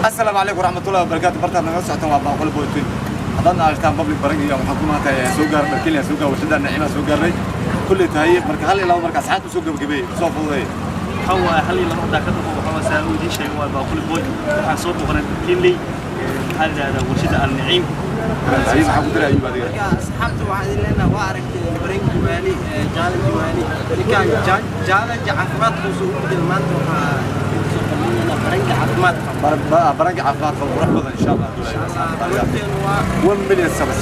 السلام عليكم ورحمة الله وبركاته. برتنا نقص وابا قول بوتين هذا أشتان بابليك برنجي يوم حكومة سوقر بركيليا سوقر وشدة النعيمة سوقر ري كل تهيئ برك هل لو مركز حات سوقر بجبيه صوف وضي هو هل لو ده كده هو ساوي دي شيء وابا قول بوتين حصوت وغنى بركيلي هذا وشدة النعيم عايز حكومة لا يبغى دي أصحابته واحد لنا وارك برنجي والي جال جوالي كان جال عفمات خصوص بالمات برنجي عفمات برنجي عفمات وروح بدن إن شاء الله وين مليون سبس.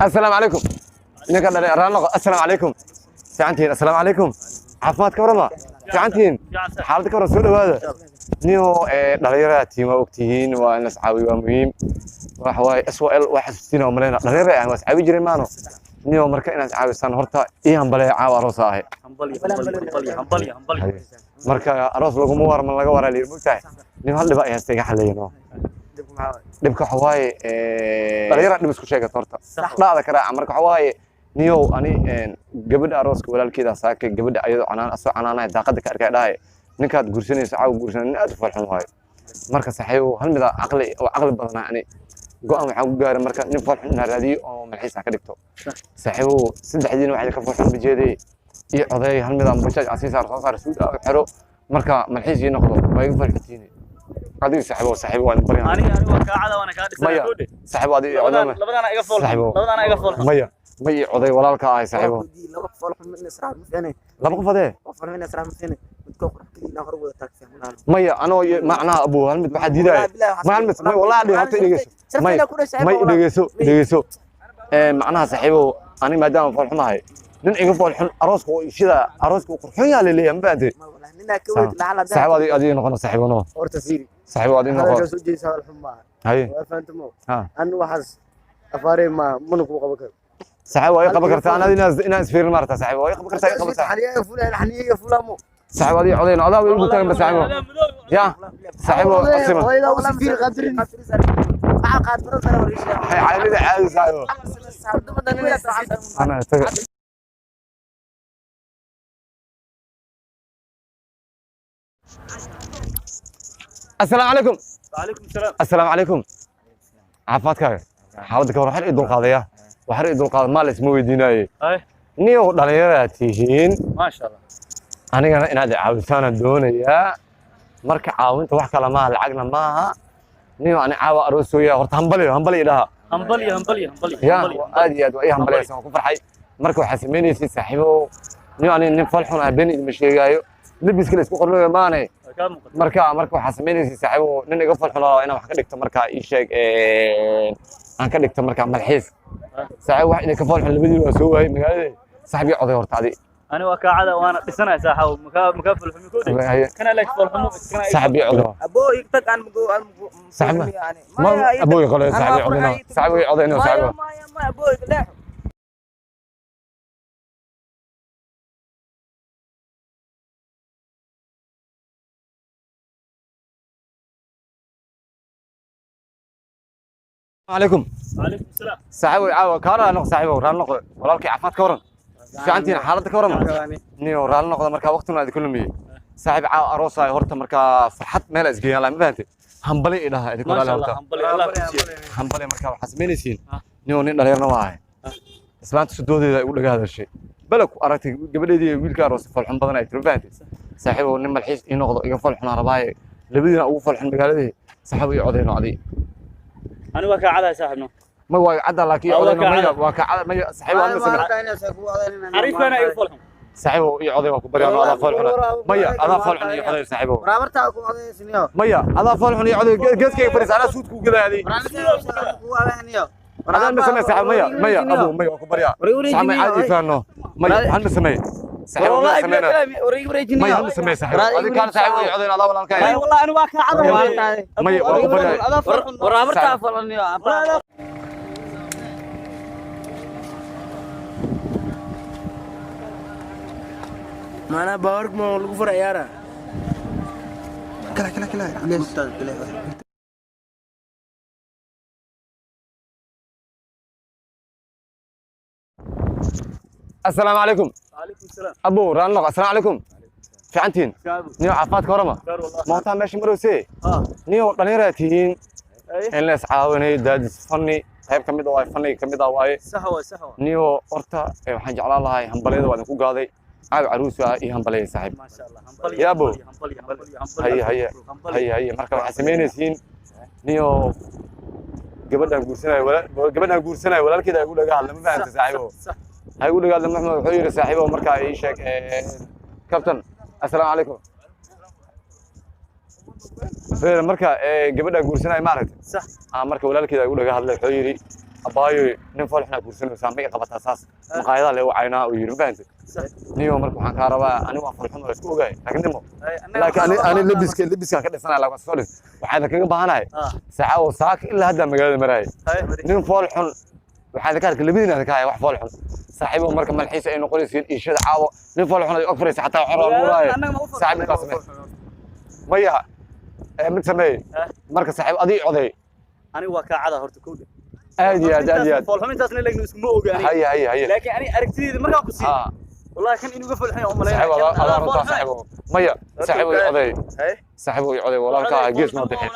السلام عليكم. السلام عليكم. سعنتين السلام عليكم. عفمات كورما. سعنتين. حالتك ورا سود هذا. نيو دليراتي ما وقتين وناس عاوي ومهم. وحواي أسوأ واحد ستين وملينا دليرة يعني بس عاوي جري مانو. نيو مركا ناس عاوي سان هرتا إيه هم بلاي عاو أروساه. همبلي. مركا أروس لقوا موار من لقوا ورا لي بقتاي. نيو هل بقى يستيقظ حلينا. دبك حواي دليرة دبسكو شيء كثرت. لا هذا كرا مركا حواي نيو أني قبل أروسك ولا كذا ساك قبل أيضا أنا أسوأ أنا داقد كأركع داي نكاد قرشني ساعة قرشني أدفع الحماي مركز صحيح هل ماذا عقل بدنا يعني قام عقل جار مركز نفع الحماي هذه أو ملحيس كدكتو صحيح سد حدين واحد كفوا الحماي بجدي يقضي هل ماذا مبتج عسيس صار سود حلو مركز ملحيس ينقضه ما يقبل حتيني قديم صاحبه وأنا بريان أنا وكاعدة وأنا كادي صاحبه هذه لبنا أنا إقفل مي عضي ولا الكاي صاحبه لو فول من إسرائيل مثلاً لا بقفده وفول من إسرائيل مثلاً بتكوكر كذي لا خروج تاكسي مي أنا معناه أبوه هل واحد يداي ما هل مي والله اللي هاتي دقيسو مي دقيسو معناها صاحبه أنا ما دام فول حماي نن إقفل حن أراسك وشذا أراسك وقرحون يا للي هم بعدي صاحبه هذه نقول صاحبه نو أورتسيري صاحبه هذه نقول هذا سوجي سوى الحماي هاي فهمتمو أنا وحس أفاري ما منو قبل صاحبه يقبل كرتا أنا ناس في المرة صاحبه يقبل كرتا يقبل حاليا فلان حنيه فلامو صاحبه هذه عضين هذا ويقول تاني بس صاحبه يا صاحبه قسمه وإذا وسفير قدرني مع قادر ترى وريش هاي عائلة عائلة صاحبه أنا السلام عليكم. وعليكم السلام. السلام عليكم. عفاتك حاولت كور حرق يدل قاضية وحرق يدل قاضي ما اسمه ويديناي نيو دليراتيين ما شاء الله أنا إن هذا عاوزان الدنيا مركع عاونت وح كلامها العقل معها نيو أنا عاو أروسويا ورت همبلي لها همبلي يا أدي أدوية همبلي سما كفر حي مركو حاسميني في صاحبه نيو أنا نفرحون بين مش جايو لبس كل اسبوع قرنوا ماني مركو حاسميني في صاحبه نن يقفل حلا أنا وحكي لك مركا إيشك أنا كان لك مركا ملحيس صاحب واحد كفول حلا بدي وأسوي مقالي صاحبي عضي ورت عادي أنا وكاعدة وأنا بسنة ساحة مكفل في مكودي كان لك فول حمو صاحبي عضي أبوي يقطع عن صاحبي ما أبوي قال صاحبي عضينا صاحبي عضينا صاحبي ما أبوي لا عليكم. وعليكم السلام. صاحبي عاو كارا نق صاحبي ورال نق ولكن عفات كورن. في عندنا حالة كورن. نيو رال نق مركا وقتنا هذا كله مي. صاحب عاو أروسا هرت مركا فرحت مال إسقيا لا مبانتي. همبلي إلها إذا كنا لا همبلي مركا حسبيني سين. نيو نقدر نواعي. سمعت سدودي يقول لك هذا الشيء. بلك أردت قبل دي ويل كاروس فرحان بدنا يتربانتي. صاحبي ونم الحيس ينقض يفرحنا رباي. لبدينا أول فرحان بقاله صاحبي يعضينا عليه. أنا وكاعدة صاحبنا ما هو عدا لكن عضينا وكاعدة ما صاحبه أنا سمع عارف أنا يفولهم صاحبه يعضي وكبريان هذا فولحنا مية هذا فولحنا يعضي صاحبه رابرتا أكو هذا سنيو مية هذا فولحنا يعضي قد كيف فريس على سود كذا هذه هذا المسمى صاحب مية أبو مية وكبريان صاحب عادي فانه مية هالمسمى صاحب والله مية هالمسمى صاحب هذا كان صاحبه يعضينا هذا ولا كان والله أنا واقع مية وكبريان رابرتا فلانيو ما أنا بورك ما لقوا فرع يارا كلا ليش السلام عليكم وعليكم السلام ابو رانق السلام عليكم في عنتين كابو نيو عفات كورما خير والله ما انت ماشي مروسي اه نيو دhallinyaratihiin اي in la iscaawinay daadis fanni qayb ka mid ah fanniga ka mid ah waaye سهوة niyo horta waxaan jeclaan lahay hambaliyada waa idinku gaaday caaw caruus ah iyo hambaliyada saaxiib ما شاء الله همبلي يا أبو. همبلي هيا marka waxaa sameynaysiin niyo gabadhan guursanay walaalkeeda ay ugu dhaga hadla ma fahamtay saaxiibo صح ay ugu dhaga hadla maxmed wuxuu yiri saaxiibo marka ay sheeg captain assalaamu calaykum feer marka gabadhan guursanay ma aragtay صح marka walaalkeeda ay ugu dhaga hadlay wuxuu yiri abaayo nin falxna guursanaysa ma qabataa saas maqaayada le wacaynaa uu yiri ma fahamtay صح niyo marka waxaan ka rabaa ani waa falxun oo isku ogaay laakiin dimo أنا laakiin ani labiskan ka dhisanahay laga soo dhis waxaan kaga baahanahay اه saaco saak ilaa hadda magaalada maraay هاي nin falxun waxaan ka arkay labadiina ka hayaa wax falxun saaxiibo marka malxiis ay noqonaysiin ishada caawo nin falxun ay ofraysa xataa xoro muraay أنا ما أفهم saaxiib ka samee maya mid samee marka saaxiib adii coday أنا واقع عذا هرتكود aad iyo aad فالهم أنت أصلا لقنا اسمه أوجاني haya لكن أنا أركتني مرة قصي ها والله كان إنه قفل الحين أم saaxiib adaa runtaa saaxiibo maya saaxiib ay coday هاي saaxiib ay coday walaalka gees ma bixin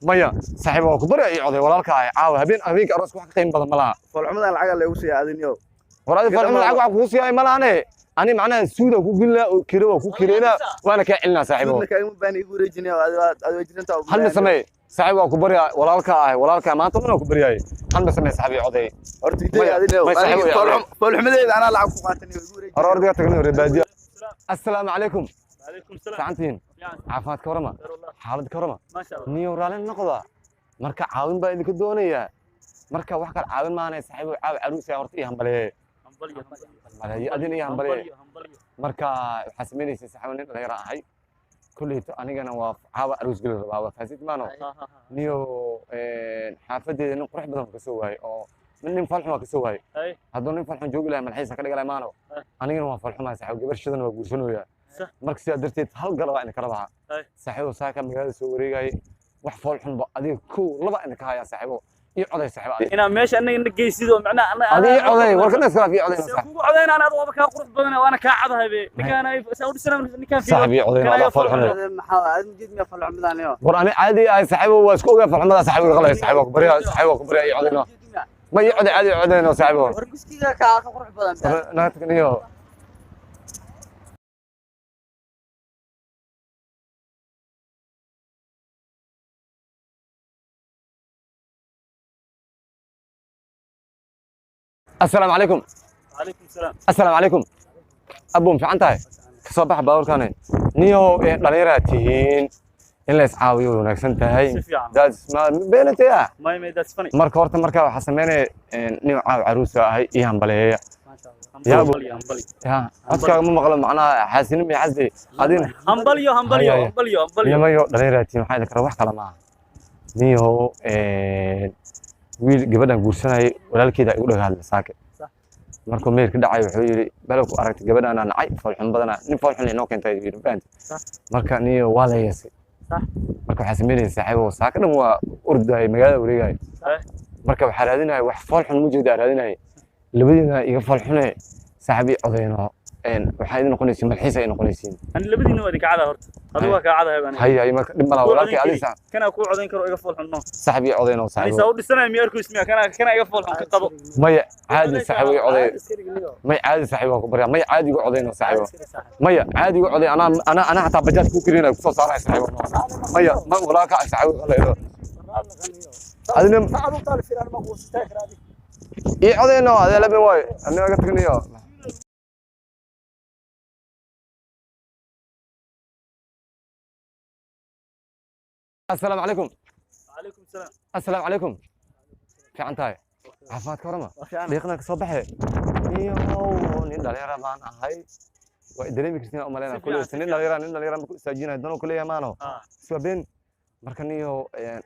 maya saaxiib waa ku bari ay coday walaalka caawa habeenka aroos wax ka qiimo badan ma laha فالحمد لله العقل اللي وصي هذا اليوم waraadi falxun lacag wax ku siiyay ma lahane ani macnaha suuda ku gilna oo kiro ku kirina waana ka cilna saaxiibo بدنا كاين باني يقول رجني هذا وجرين تاع hal ma samee saaxiib waa ku bari walaalka maanta ma ku bariyay hal ma samee saaxiib coday hortay هذا اليوم فالحمد لله انا لعب قاتني يقول رجني orordiga tagno reebaadiya assalaamu calaykum عليكم السلام saantiin يعني caafimaad ka warama خير والله xaalad ka warama ما شاء الله niyo raalin noqda marka caawin baa idinka doonaya marka wax kale caawin maanay saaxiib caaw caruus horta iyo hambaliye همبلي hambaliye adin iyo hambaliye همبلي marka waxaa sameynaysa saaxiib nin dhalinyaro ahay kulleeyto anigana waa caawa caruus gal rabaa waa faasid maano niyo xaafadeeda nin qurux badan ka soo waayay oo nin falxun waa ka soo waayay هاي hadduu nin falxun joogi lahaa malxiisa ka dhigalay maano anigana waa falxumaa saaxiib gabar shidan waa guursanooyaa صح marka sidaa darteed hal gal waa idinka rabaa هاي saaxiibo saaka magaalada soo wareegayay wax falxun ba adiga kow laba idinka hayaa saaxiibo iyo coday saaxiibo أنا ماشي أنا إنك جيسيد ومعناه أنا adiga coday warkana iskala fi coday saaxiib سأقول عذين أنا أضرب كان قرب بدنا وأنا كعذها بي نكان سأقول سنة من نكان فيه saaxiib iyo coday waa falxun هذا جد ما فالحمد لله اليوم war ani caadi ah saaxiibo waa isku ogaa falxumada saaxiibo qalay saaxiibo ku bariya saaxiibo ku bariya iyo codayno ma iyo coday caadi codayno saaxiibo ورقسكيga ka qurux badan naagtaniyo السلام عليكم عليكم السلام السلام عليكم أبو fiican tahay ka soo bax baawarkane niyo dhalinyaratihiin in la iscaawiyo wanaagsan tahay سيف يا عم daad ma beenataya ما that's funny marka horta marka waxa sameynay niyo caaw caruus ahay iyo hambaleeya ما شاء الله يا أبو. همبلي ya codkaaga ma maqlo macnaha xaasinim iyo xasdi adin همبلي nimayo dhalinyaratiin waxaa idin kara wax kala maaha niyo wiil gabadhan guursanayay walaalkeeda ay u dhaga hadlay saake صح markuu meher ka dhacay wuxuu yiri balow ku aragtay gabadhan nacay falxun badana nin falxun inoo keentay yiri faanti صح marka niyo waa la yeesay صح marka waxaa sameynayay saaxiibo saaka dhan waa orday magaalada wareegay صح marka waxaa raadinaya wax falxun ma jeeda raadinaya labadiina iga falxune saaxiibi codayno waxaa idin noqonaysiin malxiis ay noqonaysiin أنا اللي بدي نودي كعذا هرت هذا هو كعذا هبان haya marka dhib malaha walaalkay adiga كان أكو عذين كرو يقفل حنو saaxiibi codayno أنا saaxiibo سأقول السنة مياركو اسمها كان يقفل حن كقبو maya caadi saaxiibo coday may caadi saaxiibo ku bariya may caadi uga codayno saaxiibo maya caadi uga coday ana hataa bajaaj ku kirina ku soo saaray saaxiibo maya ma walaalka saaxiibo qalaydo adina ii codayno adee labi way aniga ka tagniyo السلام عليكم عليكم السلام السلام عليكم fiican tahay caafimaad ka warama deeqna ka soo baxay iyo nin dhalinyaro baan ahay waa dareemi kartiin oo maleena kulay nin dhalinyaro ku istaajinay dano kulay maano sabeen marka niyo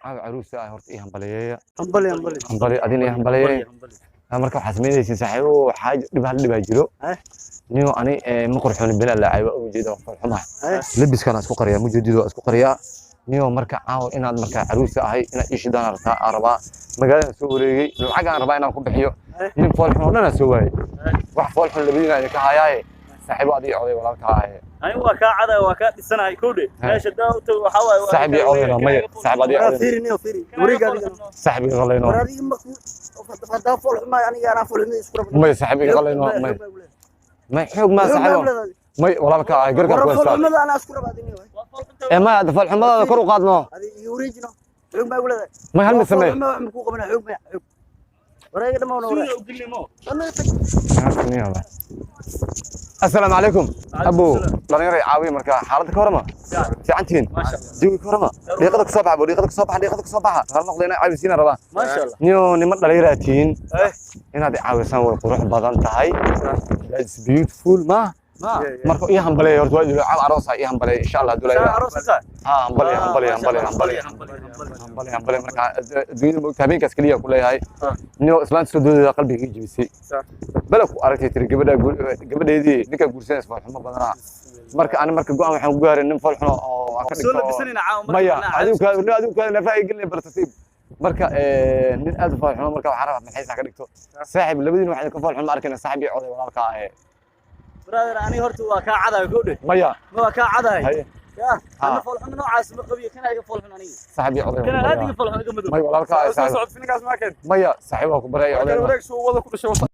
caaw caruus ah horta iyo hambaleeya هنبلي hambali adin iyo hambaleeya marka waxa sameeyay saaxiibo xaajo dhib jiro niyo ani ma qorxoon bilaa laacay oo jeedo farxuma labiskana isku qariya mujeedido isku qariya niyo marka caaw inaad marka caruus ahay inaad ishidaan artaa araba magaalada soo wareegay lacag aan rabaa inaan ku bixiyo nin foolxun oo dhan soo waayay wax foolxun labadiina ka hayay saaxiibo adii oday walaalka ahay ani waa ka cada waa ka dhisanahay koodhe meesha daawto waxa waay saaxiibo oday ma saaxiibo adii oday fiiri wareegada saaxiibo qalayno waradiga ma fadaa foolxuma aniga aan foolxuma isku rabno ma saaxiibo qalayno ما حوق ما صاحبه ما والله بك قرقر كويس انا اسكر بعدين ما هذا فالحمد كرو قادنا هذه يوريجنا حوق ما ولد ما هل مسمى ما كو قبنا حوق ما حوق وراي ما ورا السلام عليكم ابو دلير عاوي marka xaaladda ka warama fiicantiin jiwi ka warama deeqada ku soo baxay deeqada ku soo baxay hal noqdayna caawisiina rabaa ma sha Allah niyo nima dhaliiraatiin inaad caawisan way qurux badan tahay it's beautiful ma marka iyo hambalay horta waa jiro aroos iyo hambalay insha Allah dulay aroosata hambalay marka duudu habeenkaas kaliya ku leeyahay niyo islaan soo dooda qalbiga jibisay balaku aragtay tiri gabadheedii ninka guursanaysa farxuma badana marka aan marka go'aan waxaan ku gaaray nin farxuno oo ka dhigto maya adigu ka nafaa gelin bartasiib marka nin aad farxuno marka waxa rabaa maxay ka dhigto saaxiib labadiina waxay ka farxuno arkayna saaxiib iyo oday walaalka ah brother ani horta waa ka caday koodhe maya waa ka caday يا أنا فلحن نوعاس مقبي كنا هيك فلحن أني صاحبي عضي كنا هذه فلحن جمدو ما يقول لك صعد في نقاس ما كان ما يا صاحبه كبرى عضي وريك شو وضع كل شيء وصل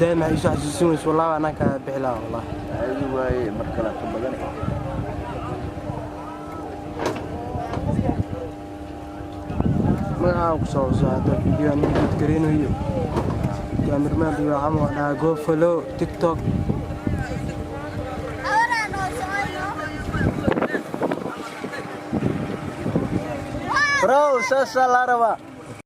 دائما يسوع حسوس والله انا كبحلا والله ايوه مركله بدن ما اقصى هذا الفيديو انا متكرينه هي كاميرا مان بيو عمو انا جو فولو تيك توك برو ساسا لاربا